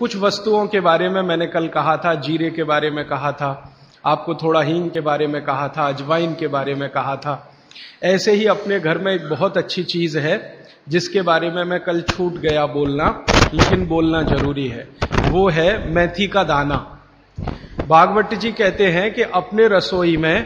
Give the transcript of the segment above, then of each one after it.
कुछ वस्तुओं के बारे में मैंने कल कहा था, जीरे के बारे में कहा था, आपको थोड़ा हींग के बारे में कहा था, अजवाइन के बारे में कहा था। ऐसे ही अपने घर में एक बहुत अच्छी चीज है जिसके बारे में मैं कल छूट गया बोलना, लेकिन बोलना जरूरी है। वो है मेथी का दाना। भागवत जी कहते हैं कि अपने रसोई में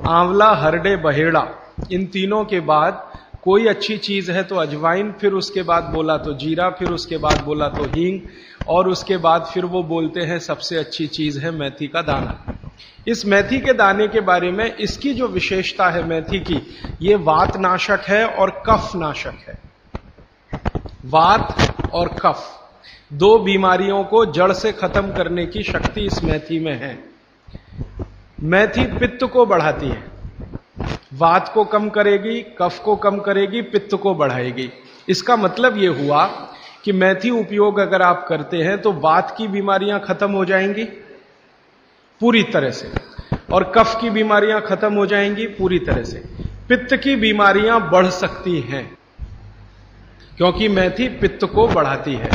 आंवला, हरडे, बहेड़ा, इन तीनों के बाद कोई अच्छी चीज है तो अजवाइन, फिर उसके बाद बोला तो जीरा, फिर उसके बाद बोला तो हींग, और उसके बाद फिर वो बोलते हैं सबसे अच्छी चीज है मेथी का दाना। इस मेथी के दाने के बारे में इसकी जो विशेषता है मेथी की, ये वात नाशक है और कफ नाशक है। वात और कफ, दो बीमारियों को जड़ से खत्म करने की शक्ति इस मेथी में है। मेथी पित्त को बढ़ाती है, वात को कम करेगी, कफ को कम करेगी, पित्त को बढ़ाएगी। इसका मतलब यह हुआ कि मेथी उपयोग अगर आप करते हैं तो वात की बीमारियां खत्म हो जाएंगी पूरी तरह से, और कफ की बीमारियां खत्म हो जाएंगी पूरी तरह से। पित्त की बीमारियां बढ़ सकती हैं क्योंकि मेथी पित्त को बढ़ाती है।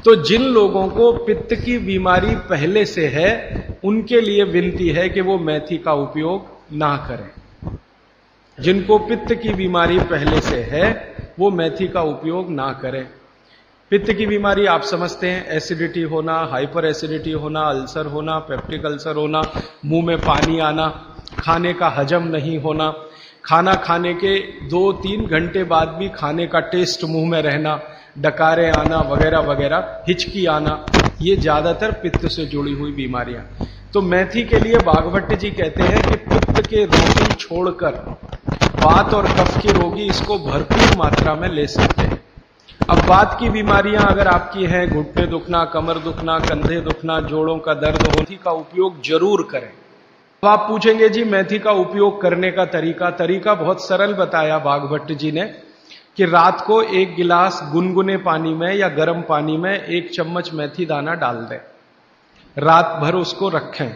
तो जिन लोगों को पित्त की बीमारी पहले से है उनके लिए विनती है कि वो मेथी का उपयोग ना करें। जिनको पित्त की बीमारी पहले से है वो मेथी का उपयोग ना करें। पित्त की बीमारी आप समझते हैं, एसिडिटी होना, हाइपर एसिडिटी होना, अल्सर होना, पेप्टिक अल्सर होना, मुंह में पानी आना, खाने का हजम नहीं होना, खाना खाने के 2-3 घंटे बाद भी खाने का टेस्ट मुंह में रहना, डकारे आना वगैरह वगैरह, हिचकी आना, ये ज्यादातर पित्त से जुड़ी हुई बीमारियां। तो मेथी के लिए भागवत जी कहते हैं कि पित्त के रोगी छोड़कर वात और कफ के रोगी इसको भरपूर मात्रा में ले सकते हैं। अब वात की बीमारियां अगर आपकी हैं, घुटने दुखना, कमर दुखना, कंधे दुखना, जोड़ों का दर्द हो, मेथी का उपयोग जरूर करें। अब आप पूछेंगे जी मेथी का उपयोग करने का तरीका बहुत सरल बताया भागवत जी ने कि रात को 1 गिलास गुनगुने पानी में या गर्म पानी में 1 चम्मच मेथी दाना डाल दें, रात भर उसको रखें,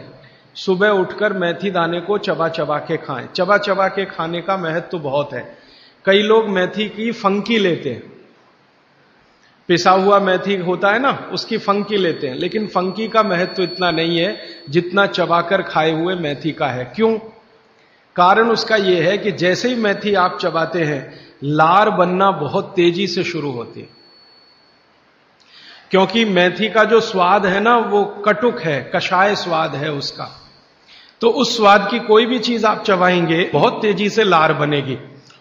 सुबह उठकर मेथी दाने को चबा चबा के खाएं। चबा चबा के खाने का महत्व तो बहुत है। कई लोग मेथी की फंकी लेते हैं, पिसा हुआ मेथी होता है ना, उसकी फंकी लेते हैं, लेकिन फंकी का महत्व तो इतना नहीं है जितना चबाकर खाए हुए मेथी का है। क्यों? कारण उसका यह है कि जैसे ही मेथी आप चबाते हैं लार बनना बहुत तेजी से शुरू होती है, क्योंकि मेथी का जो स्वाद है ना वो कटुक है, कषाय स्वाद है उसका। तो उस स्वाद की कोई भी चीज आप चबाएंगे बहुत तेजी से लार बनेगी,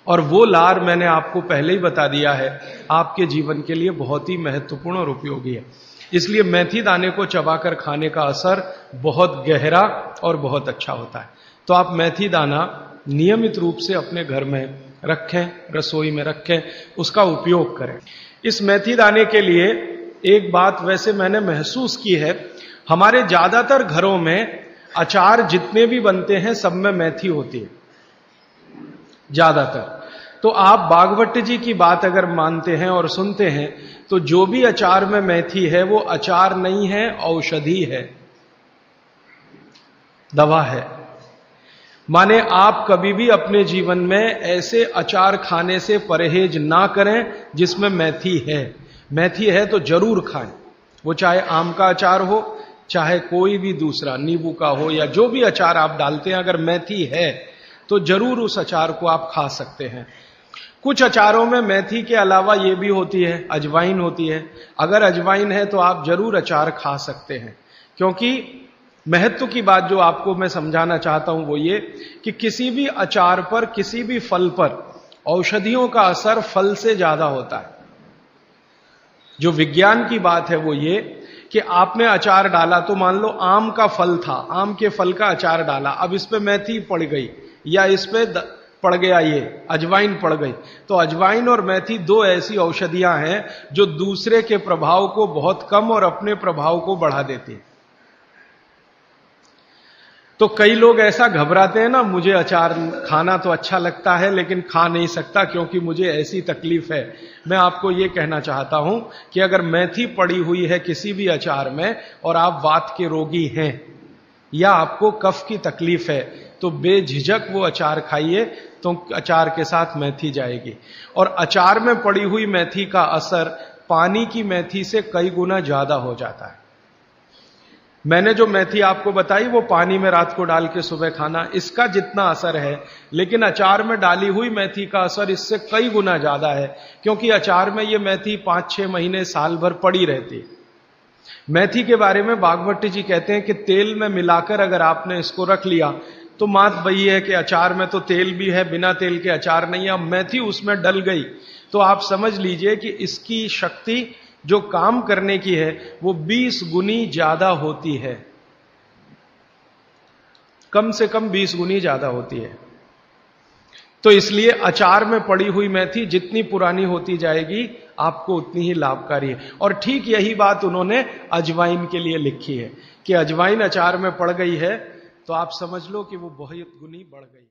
और वो लार मैंने आपको पहले ही बता दिया है आपके जीवन के लिए बहुत ही महत्वपूर्ण और उपयोगी है। इसलिए मेथी दाने को चबाकर खाने का असर बहुत गहरा और बहुत अच्छा होता है। तो आप मेथी दाना नियमित रूप से अपने घर में रखें, रसोई में रखें, उसका उपयोग करें। इस मेथी दाने के लिए एक बात वैसे मैंने महसूस की है, हमारे ज्यादातर घरों में अचार जितने भी बनते हैं सब में मेथी होती है ज्यादातर। तो आप भागवत जी की बात अगर मानते हैं और सुनते हैं तो जो भी अचार में मेथी है वो अचार नहीं है, औषधि है, दवा है। माने आप कभी भी अपने जीवन में ऐसे अचार खाने से परहेज ना करें जिसमें मेथी है। मेथी है तो जरूर खाएं, वो चाहे आम का अचार हो, चाहे कोई भी दूसरा नींबू का हो, या जो भी अचार आप डालते हैं, अगर मेथी है तो जरूर उस अचार को आप खा सकते हैं। कुछ अचारों में मेथी के अलावा ये भी होती है, अजवाइन होती है। अगर अजवाइन है तो आप जरूर अचार खा सकते हैं, क्योंकि महत्व की बात जो आपको मैं समझाना चाहता हूं वो ये कि किसी भी अचार पर, किसी भी फल पर औषधियों का असर फल से ज्यादा होता है। जो विज्ञान की बात है वो ये कि आपने अचार डाला, तो मान लो आम का फल था, आम के फल का अचार डाला, अब इस पे मेथी पड़ गई या इस पे पड़ गया ये अजवाइन पड़ गई, तो अजवाइन और मेथी दो ऐसी औषधियां हैं जो दूसरे के प्रभाव को बहुत कम और अपने प्रभाव को बढ़ा देती हैं। तो कई लोग ऐसा घबराते हैं ना, मुझे अचार खाना तो अच्छा लगता है लेकिन खा नहीं सकता क्योंकि मुझे ऐसी तकलीफ है। मैं आपको यह कहना चाहता हूं कि अगर मेथी पड़ी हुई है किसी भी अचार में और आप वात के रोगी हैं या आपको कफ की तकलीफ है तो बेझिझक वो अचार खाइए, तो अचार के साथ मेथी जाएगी। और अचार में पड़ी हुई मेथी का असर पानी की मेथी से कई गुना ज्यादा हो जाता है। मैंने जो मेथी आपको बताई वो पानी में रात को डाल के सुबह खाना, इसका जितना असर है, लेकिन अचार में डाली हुई मेथी का असर इससे कई गुना ज्यादा है, क्योंकि अचार में ये मेथी 5-6 महीने साल भर पड़ी रहती है। मेथी के बारे में बागभट्ट जी कहते हैं कि तेल में मिलाकर अगर आपने इसको रख लिया तो बात वही है कि अचार में तो तेल भी है, बिना तेल के अचार नहीं है। अब मेथी उसमें डल गई तो आप समझ लीजिए कि इसकी शक्ति जो काम करने की है वो 20 गुनी ज्यादा होती है, कम से कम 20 गुनी ज्यादा होती है। तो इसलिए अचार में पड़ी हुई मेथी जितनी पुरानी होती जाएगी आपको उतनी ही लाभकारी है। और ठीक यही बात उन्होंने अजवाइन के लिए लिखी है कि अजवाइन अचार में पड़ गई है तो आप समझ लो कि वो बहुत गुनी बढ़ गई।